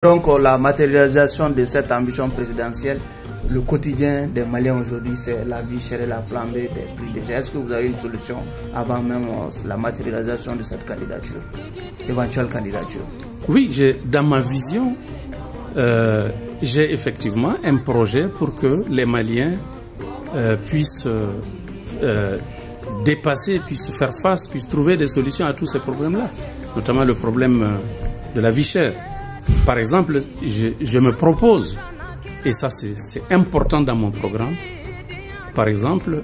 Donc la matérialisation de cette ambition présidentielle, le quotidien des Maliens aujourd'hui, c'est la vie chère et la flambée des prix déjà. Est-ce que vous avez une solution avant même la matérialisation de cette candidature, éventuelle candidature? Oui, dans ma vision, j'ai effectivement un projet pour que les Maliens puissent dépasser, puissent faire face, puissent trouver des solutions à tous ces problèmes-là, notamment le problème de la vie chère. Par exemple, je me propose, et ça c'est important dans mon programme, par exemple,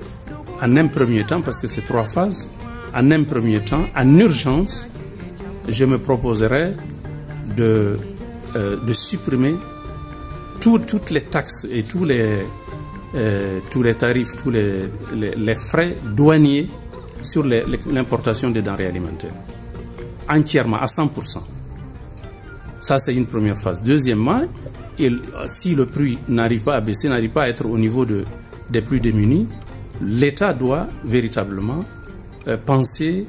en un premier temps, parce que c'est 3 phases, en un premier temps, en urgence, je me proposerai de supprimer toutes les taxes et tous les tarifs, tous les frais douaniers sur l'importation des denrées alimentaires, entièrement, à 100%. Ça, c'est une première phase. Deuxièmement, si le prix n'arrive pas à baisser, n'arrive pas à être au niveau des plus démunis, l'État doit véritablement penser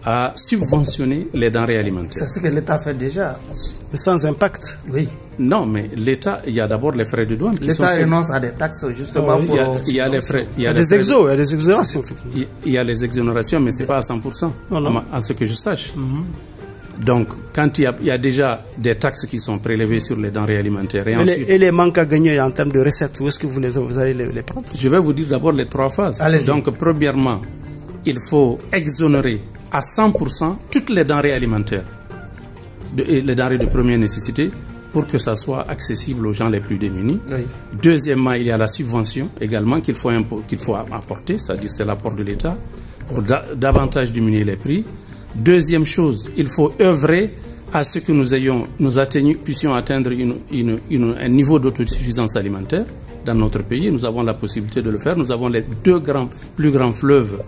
à subventionner les denrées alimentaires. C'est ce que l'État fait déjà. Mais sans impact. Oui. Non, mais l'État, il y a d'abord les frais de douane. L'État renonce à des taxes justement pour... Il y a les frais. Il y a des exonérations, effectivement. Il y a les exonérations, mais ce n'est pas à 100%, à ce que je sache. Donc, quand il y a déjà des taxes qui sont prélevées sur les denrées alimentaires... Et les manques à gagner en termes de recettes, où est-ce que vous allez les prendre? Je vais vous dire d'abord les 3 phases. Donc, premièrement, il faut exonérer à 100% toutes les denrées alimentaires, les denrées de première nécessité, pour que ça soit accessible aux gens les plus démunis. Oui. Deuxièmement, il y a la subvention également qu'il faut apporter, c'est-à-dire c'est l'apport de l'État, pour davantage diminuer les prix. Deuxième chose, il faut œuvrer à ce que nous puissions atteindre un niveau d'autosuffisance alimentaire dans notre pays. Nous avons la possibilité de le faire. Nous avons les 2 plus grands fleuves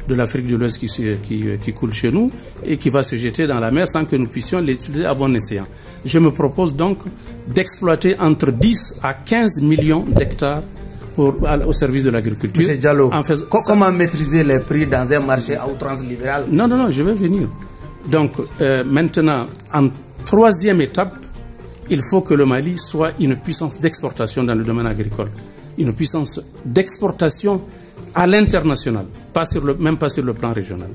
de l'Afrique de l'Ouest qui coulent chez nous et qui va se jeter dans la mer sans que nous puissions l'utiliser à bon escient. Je me propose donc d'exploiter entre 10 à 15 millions d'hectares au service de l'agriculture. M. Diallo, comment maîtriser les prix dans un marché à outrance libérale? Non, je vais venir. Donc, maintenant, en 3e étape, il faut que le Mali soit une puissance d'exportation dans le domaine agricole. Une puissance d'exportation à l'international, même pas sur le plan régional.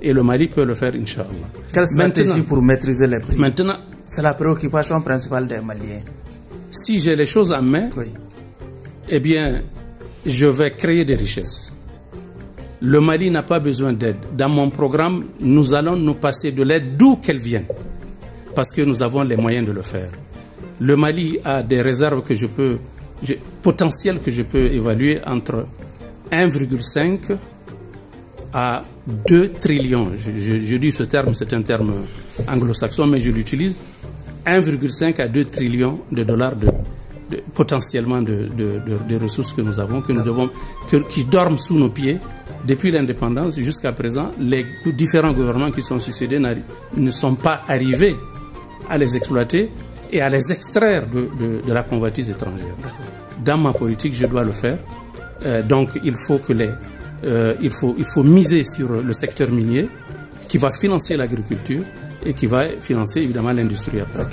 Et le Mali peut le faire, Inch'Allah. Quelle stratégie pour maîtriser les prix? Maintenant, c'est la préoccupation principale des Maliens. Si j'ai les choses en main, oui, eh bien, je vais créer des richesses. Le Mali n'a pas besoin d'aide. Dans mon programme, nous allons nous passer de l'aide d'où qu'elle vienne, parce que nous avons les moyens de le faire. Le Mali a des réserves potentielles que je peux évaluer entre 1,5 à 2 trillions. Je dis ce terme, c'est un terme anglo-saxon, mais je l'utilise. 1,5 à 2 trillions de dollars potentiellement de ressources que nous avons, qui dorment sous nos pieds depuis l'indépendance jusqu'à présent. Les différents gouvernements qui sont succédés ne sont pas arrivés à les exploiter et à les extraire de la convoitise étrangère. Dans ma politique, je dois le faire. Donc il faut miser sur le secteur minier qui va financer l'agriculture et qui va financer évidemment l'industrie après.